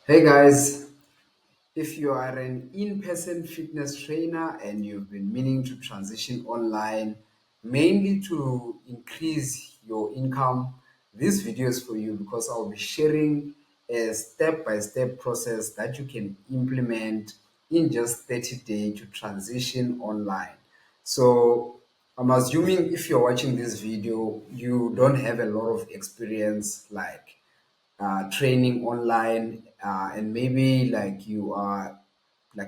Hey guys, if you are an in-person fitness trainer and you've been meaning to transition online, mainly to increase your income, this video is for you because I'll be sharing a step-by-step process that you can implement in just 30 days to transition online. So I'm assuming if you're watching this video, you don't have a lot of experience like training online, and maybe like you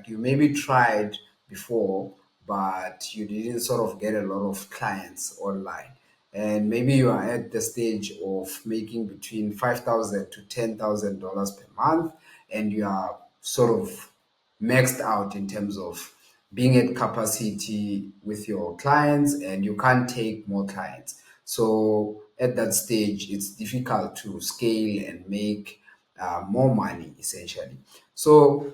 maybe tried before, but you didn't sort of get a lot of clients online, and maybe you are at the stage of making between $5,000 to $10,000 per month, and you are sort of maxed out in terms of being at capacity with your clients, and you can't take more clients. So at that stage, it's difficult to scale and make more money essentially. So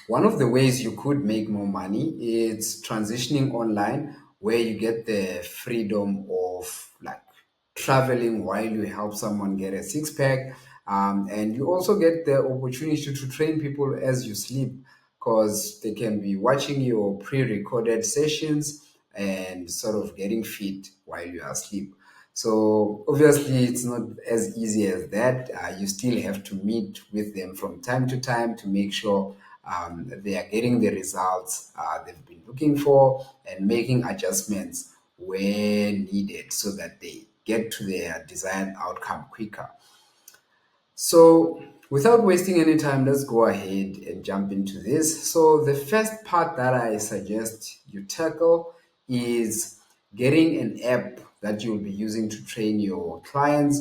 one of the ways you could make more money is transitioning online, where you get the freedom of like traveling while you help someone get a six pack. And you also get the opportunity to train people as you sleep, because they can be watching your pre recorded sessions and sort of getting fit while you are asleep. So obviously, it's not as easy as that. You still have to meet with them from time to time to make sure they are getting the results they've been looking for, and making adjustments where needed so that they get to their desired outcome quicker. So, without wasting any time, let's go ahead and jump into this. So, the first part that I suggest you tackle is getting an app that you'll be using to train your clients,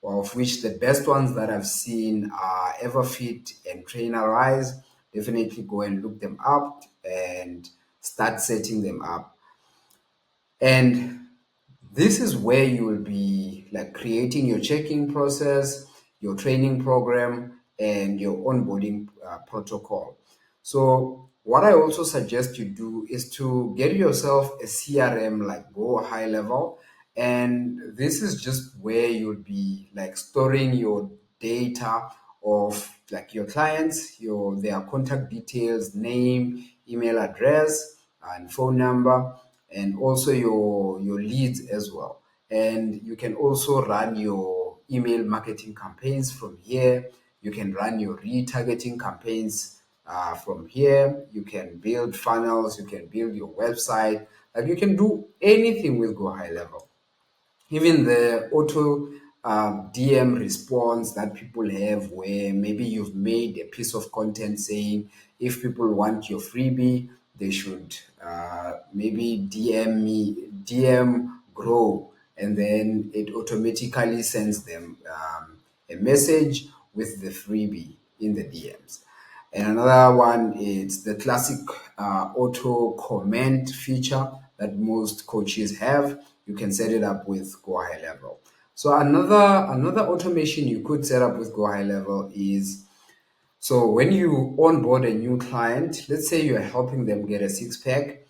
of which the best ones that I've seen are Everfit and Trainerize. Definitely go and look them up and start setting them up. And this is where you will be like creating your check-in process, your training program, and your onboarding protocol. So what I also suggest you do is to get yourself a CRM like Go High Level. And this is just where you'll be like storing your data of like your clients, their contact details, name, email address, and phone number, and also your leads as well. And you can also run your email marketing campaigns from here. You can run your retargeting campaigns from here. You can build funnels. You can build your website. Like you can do anything with Go High Level. Even the auto DM response that people have, where maybe you've made a piece of content saying if people want your freebie, they should maybe DM Grow, and then it automatically sends them a message with the freebie in the DMs. And another one is the classic auto comment feature that most coaches have. You can set it up with Go High Level. So another automation you could set up with Go High Level is, so when you onboard a new client, let's say you're helping them get a six pack.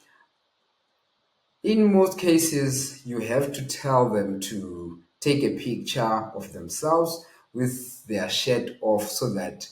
In most cases, you have to tell them to take a picture of themselves with their shirt off, so that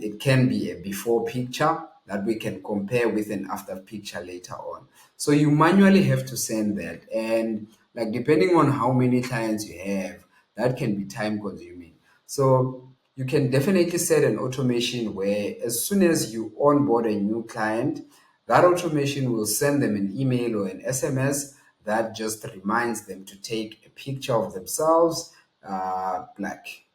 it can be a before picture that we can compare with an after picture later on. So you manually have to send that. And like depending on how many clients you have, that can be time consuming. So you can definitely set an automation where as soon as you onboard a new client, that automation will send them an email or an SMS that just reminds them to take a picture of themselves, like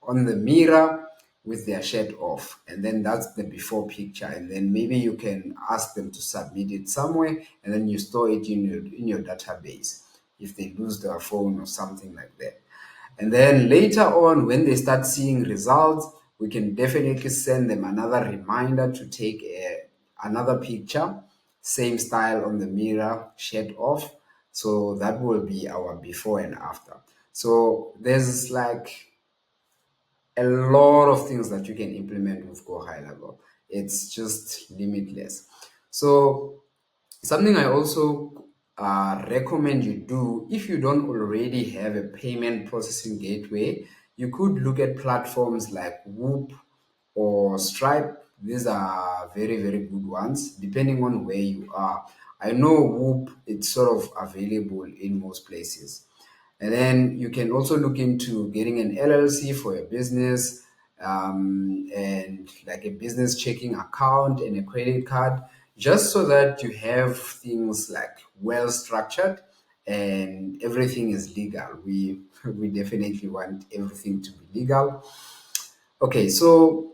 on the mirror with their shirt off. And then that's the before picture. And then maybe you can ask them to submit it somewhere, and then you store it in your database if they lose their phone or something like that. And then later on, when they start seeing results, we can definitely send them another reminder to take another picture, same style on the mirror, shirt off. So that will be our before and after. So there's like a lot of things that you can implement with Go High Level. It's just limitless. So something I also recommend you do, if you don't already have a payment processing gateway, you could look at platforms like Whoop or Stripe. These are very, very good ones, depending on where you are. I know Whoop, it's sort of available in most places. And then you can also look into getting an LLC for your business, and like a business checking account and a credit card, just so that you have things like well structured and everything is legal. We definitely want everything to be legal. Okay, so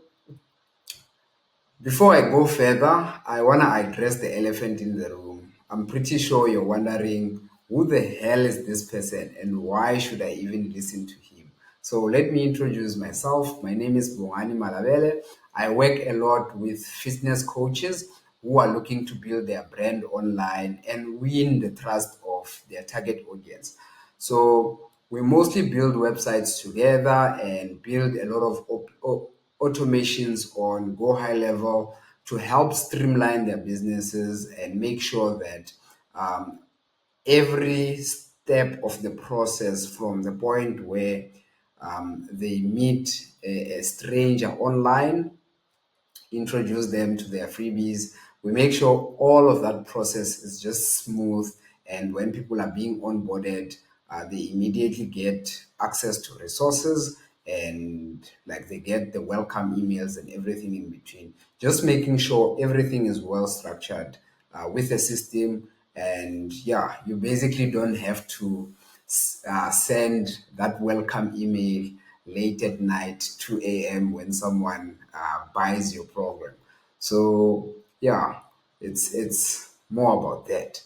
before I go further, I want to address the elephant in the room. I'm pretty sure you're wondering who the hell is this person and why should I even listen to him? So let me introduce myself. My name is Bongani Malabele. I work a lot with fitness coaches who are looking to build their brand online and win the trust of their target audience. So we mostly build websites together and build a lot of automations on Go High Level to help streamline their businesses and make sure that um, every step of the process, from the point where they meet a stranger online, introduce them to their freebies. We make sure all of that process is just smooth. And when people are being onboarded, they immediately get access to resources, and like they get the welcome emails and everything in between. Just making sure everything is well structured with a system. And yeah, you basically don't have to send that welcome email late at night, 2 a.m., when someone buys your program. So yeah, it's more about that.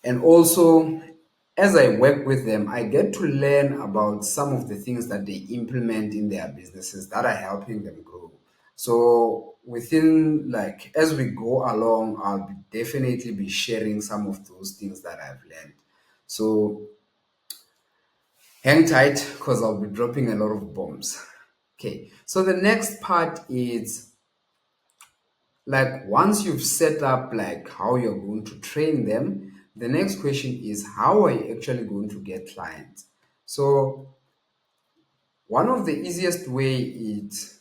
And also, as I work with them, I get to learn about some of the things that they implement in their businesses that are helping them grow. So within, like, as we go along, I'll definitely be sharing some of those things that I've learned. So hang tight, because I'll be dropping a lot of bombs. Okay, so the next part is, like, once you've set up like how you're going to train them, the next question is, how are you actually going to get clients? So one of the easiest way is,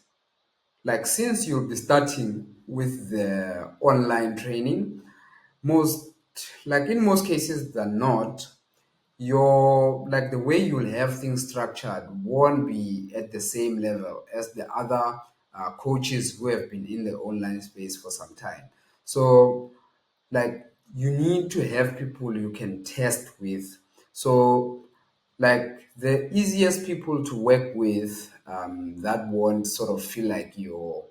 like, since you'll be starting with the online training, most, like in most cases than not, your, like, the way you'll have things structured won't be at the same level as the other coaches who have been in the online space for some time. So, like, you need to have people you can test with. So, like, the easiest people to work with, that won't sort of feel like your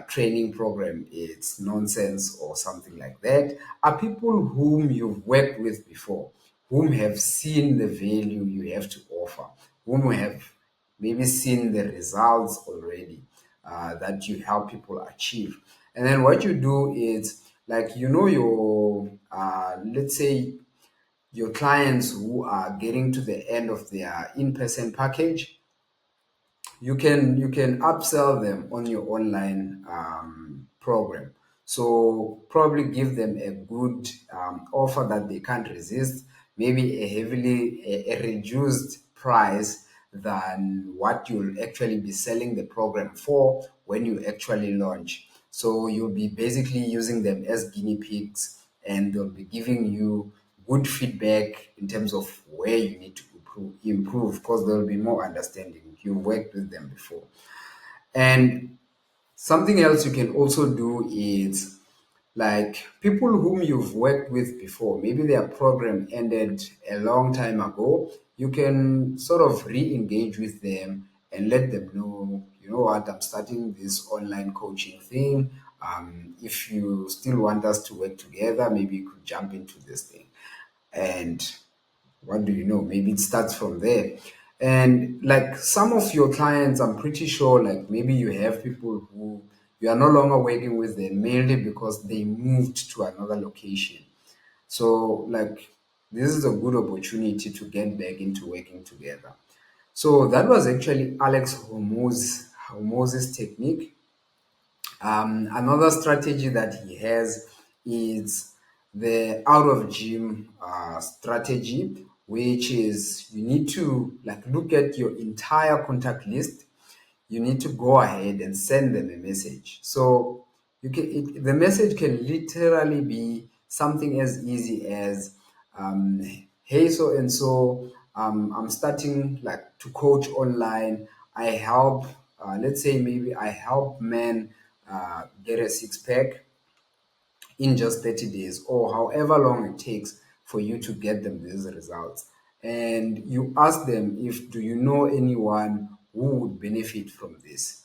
training program is nonsense or something like that, are people whom you've worked with before, whom have seen the value you have to offer, whom have maybe seen the results already that you help people achieve. And then what you do is, like, your let's say your clients who are getting to the end of their in-person package, you can upsell them on your online program. So probably give them a good offer that they can't resist, maybe a reduced price than what you'll actually be selling the program for when you actually launch. So you'll be basically using them as guinea pigs, and they'll be giving you good feedback in terms of where you need to improve, because they'll be more understanding. You worked with them before. And something else you can also do is, like, people whom you've worked with before, maybe their program ended a long time ago, you can sort of re-engage with them and let them know, you know what, I'm starting this online coaching thing. If you still want us to work together, maybe you could jump into this thing. And what do you know? Maybe it starts from there. And like some of your clients, I'm pretty sure, like, maybe you have people who you are no longer working with them mainly because they moved to another location. So, like, this is a good opportunity to get back into working together. So that was actually Alex Hormoz's technique. Another strategy that he has is the out of gym strategy, which is, you need to, like, look at your entire contact list. you need to go ahead and send them a message. So the message can literally be something as easy as, um, hey, so and so, I'm starting like to coach online. I help, let's say maybe I help men get a six pack in just 30 days, or however long it takes for you to get them these results. And you ask them, if do you know anyone who would benefit from this?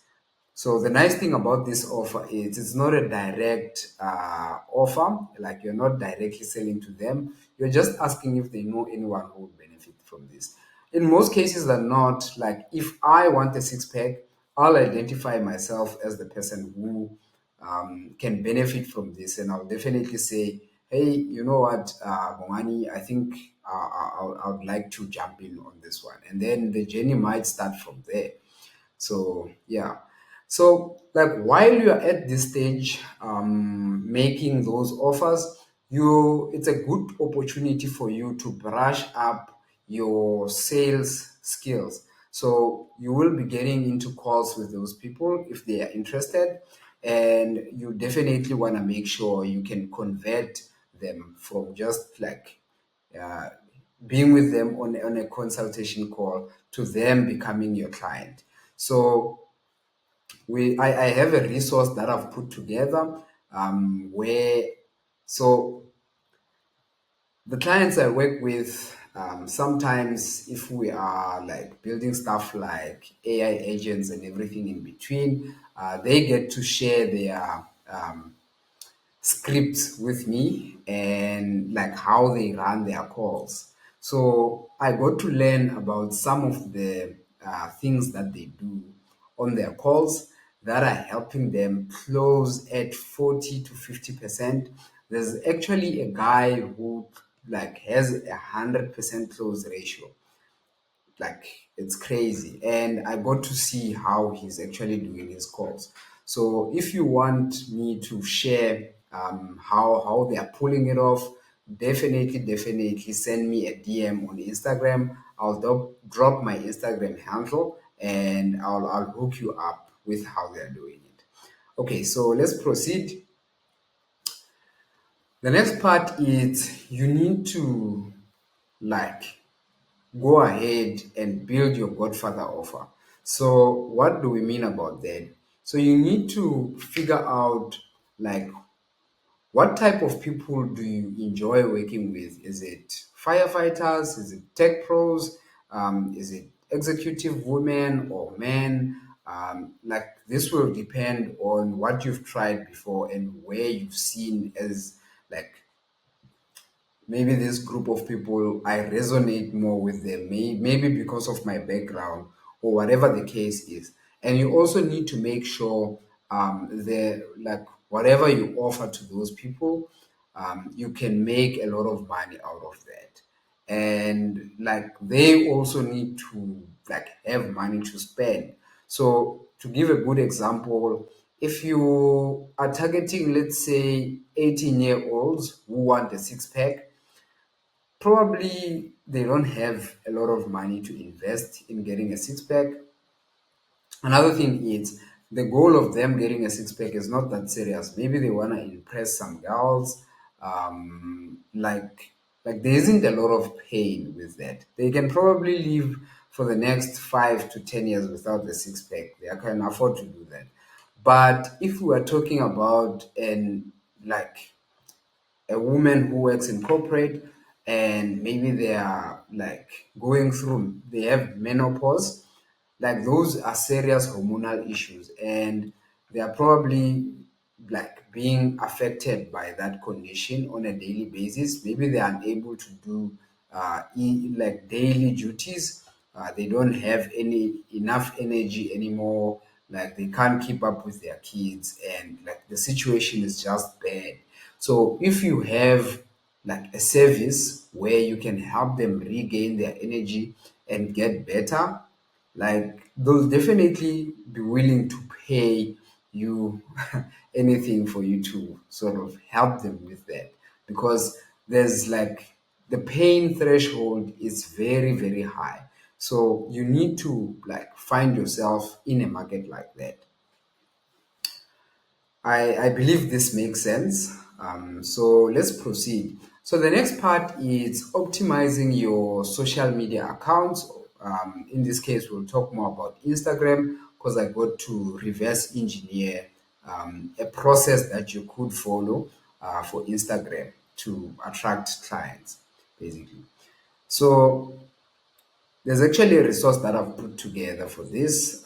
So the nice thing about this offer is it's not a direct offer, like you're not directly selling to them. You're just asking if they know anyone who would benefit from this. In most cases, they're not. Like if I want a six pack, I'll identify myself as the person who can benefit from this, and I'll definitely say, hey, you know what, Bongani, I think I would like to jump in on this one, and then the journey might start from there. So yeah. So like while you're at this stage, making those offers, it's a good opportunity for you to brush up your sales skills. So you will be getting into calls with those people if they are interested, and you definitely want to make sure you can convert them from just like uh, being with them on a consultation call to them becoming your client. So I have a resource that I've put together, where so the clients I work with, sometimes if we are like building stuff like AI agents and everything in between, they get to share their scripts with me and like how they run their calls. So I got to learn about some of the things that they do on their calls that are helping them close at 40 to 50%. There's actually a guy who like has 100% close ratio. Like it's crazy, and I got to see how he's actually doing his calls. So if you want me to share how they are pulling it off, definitely send me a DM on Instagram. I'll drop my Instagram handle, and I'll hook you up with how they're doing it. Okay, so let's proceed. The next part is you need to like go ahead and build your Godfather offer. So, what do we mean about that? So, you need to figure out like what type of people do you enjoy working with? Is it firefighters? Is it tech pros? Is it executive women or men? Like this will depend on what you've tried before and where you've seen as like maybe this group of people I resonate more with them, maybe because of my background or whatever the case is. And you also need to make sure the like whatever you offer to those people, you can make a lot of money out of that. And like they also need to like have money to spend. So to give a good example, if you are targeting, let's say, 18-year-olds who want a six pack, probably they don't have a lot of money to invest in getting a six pack. Another thing is the goal of them getting a six pack is not that serious. Maybe they want to impress some girls. Like there isn't a lot of pain with that. They can probably live for the next 5 to 10 years without the six pack. They can afford to do that. But if we are talking about an like a woman who works in corporate, and maybe they are like going through, they have menopause, like those are serious hormonal issues, and they are probably like being affected by that condition on a daily basis. Maybe they are unable to do like daily duties. They don't have any enough energy anymore, like they can't keep up with their kids, and like the situation is just bad. So if you have like a service where you can help them regain their energy and get better, like they'll definitely be willing to pay you anything for you to sort of help them with that, because there's like the pain threshold is very high. So you need to like find yourself in a market like that. I believe this makes sense. So let's proceed. So the next part is optimizing your social media accounts. In this case, we'll talk more about Instagram because I got to reverse engineer a process that you could follow for Instagram to attract clients, basically. So there's actually a resource that I've put together for this.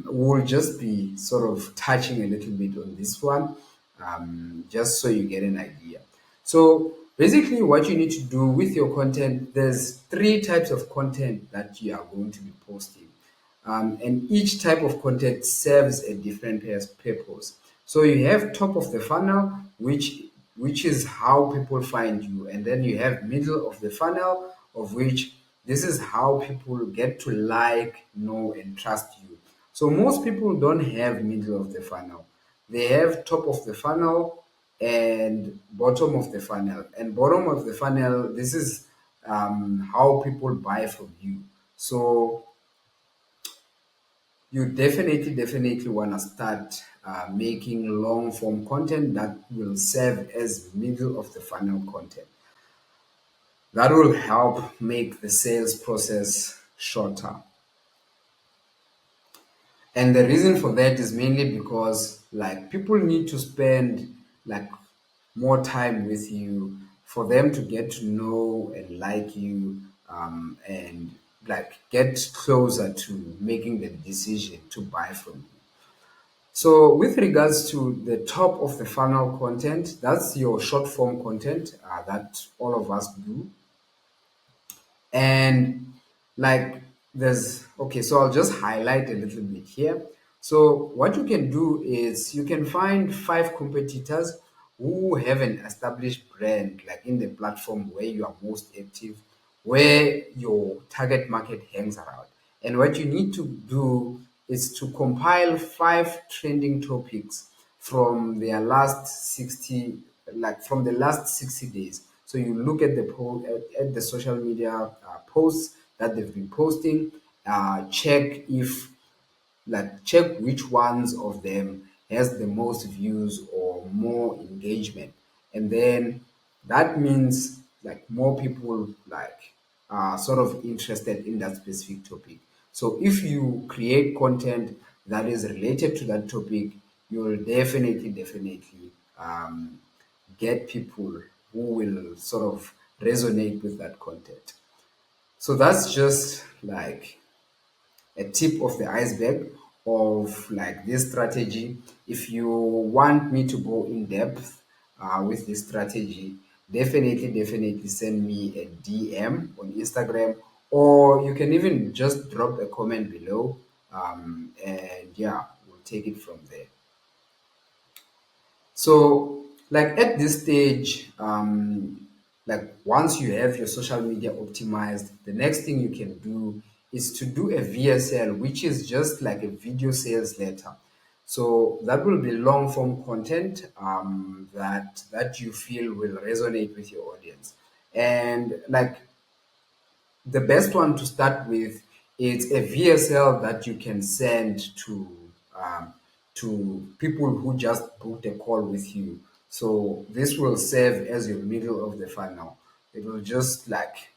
We'll just be sort of touching a little bit on this one, just so you get an idea. So basically, what you need to do with your content, there's three types of content that you are going to be posting. And each type of content serves a different purpose. So you have top of the funnel, which is how people find you, and then you have middle of the funnel, of which this is how people get to like, know, and trust you. So most people don't have middle of the funnel. They have top of the funnel and bottom of the funnel. And bottom of the funnel, this is how people buy from you. So you definitely want to start making long form content that will serve as middle of the funnel content. That will help make the sales process shorter. And the reason for that is mainly because like people need to spend like more time with you for them to get to know and like you, and like get closer to making the decision to buy from you. So with regards to the top of the funnel content, that's your short form content that all of us do. And like there's okay, so I'll just highlight a little bit here. So what you can do is you can find five competitors who have an established brand, like in the platform where you are most active, where your target market hangs around. And what you need to do is to compile five trending topics from their last 60, like from the last 60 days. So you look at the at the social media posts that they've been posting, check if like check which ones of them has the most views or more engagement, and then that means like more people like are sort of interested in that specific topic. So if you create content that is related to that topic, you'll definitely get people who will sort of resonate with that content. So that's just like a tip of the iceberg of like this strategy. If you want me to go in depth with this strategy, definitely send me a DM on Instagram, or you can even just drop a comment below, and yeah, we'll take it from there. So, like at this stage, like once you have your social media optimized, the next thing you can do is to do a VSL, which is just like a video sales letter. So that will be long form content that you feel will resonate with your audience. And like the best one to start with is a VSL that you can send to people who just booked a call with you. So this will serve as your middle of the funnel. It will just like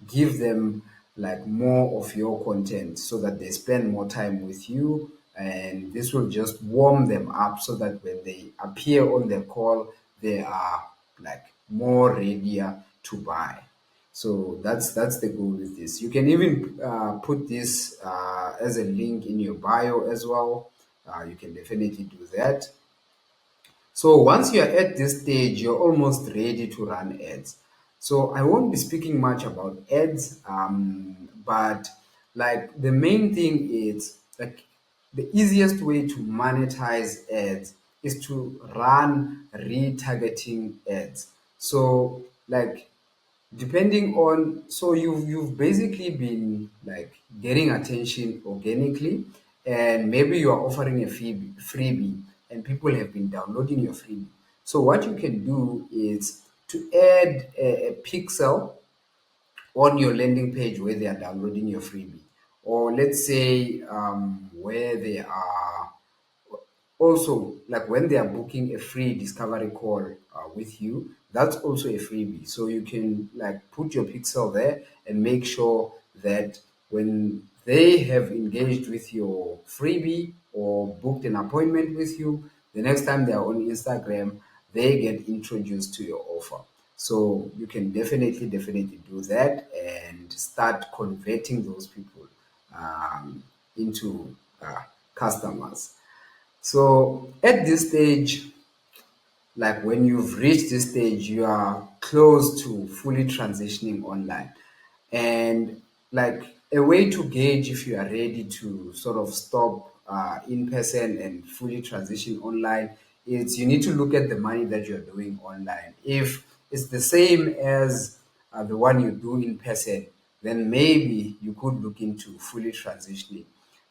give them like more of your content so that they spend more time with you, and this will just warm them up so that when they appear on the call they are like more readier to buy. So that's the goal with this. You can even put this as a link in your bio as well. You can definitely do that. So once you're at this stage, you're almost ready to run ads. So I won't be speaking much about ads, but like the main thing is like the easiest way to monetize ads is to run retargeting ads. So like depending on, so you've basically been like getting attention organically, and maybe you are offering a freebie and people have been downloading your freebie. So what you can do is to add a pixel on your landing page where they are downloading your freebie, or let's say where they are also, like when they are booking a free discovery call with you, that's also a freebie. So you can like put your pixel there and make sure that when they have engaged with your freebie or booked an appointment with you, the next time they are on Instagram, they get introduced to your offer. So you can definitely do that and start converting those people into customers. So at this stage, like when you've reached this stage, you are close to fully transitioning online. And like a way to gauge if you are ready to sort of stop in person and fully transition online is you need to look at the money that you're doing online. If it's the same as the one you do in person, then maybe you could look into fully transitioning.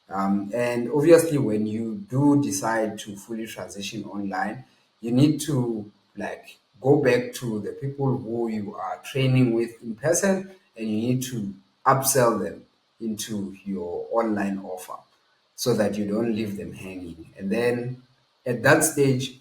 And obviously, when you do decide to fully transition online, you need to like go back to the people who you are training with in person, and you need to upsell them into your online offer so that you don't leave them hanging. And then at that stage,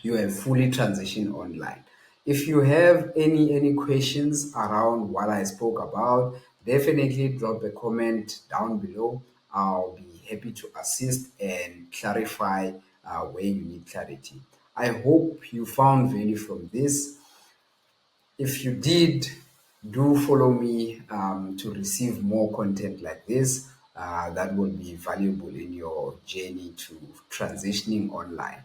you have fully transitioned online. If you have any questions around what I spoke about, definitely drop a comment down below. I'll be happy to assist and clarify where you need clarity. I hope you found value from this. If you did, do follow me to receive more content like this that will be valuable in your journey to transitioning online.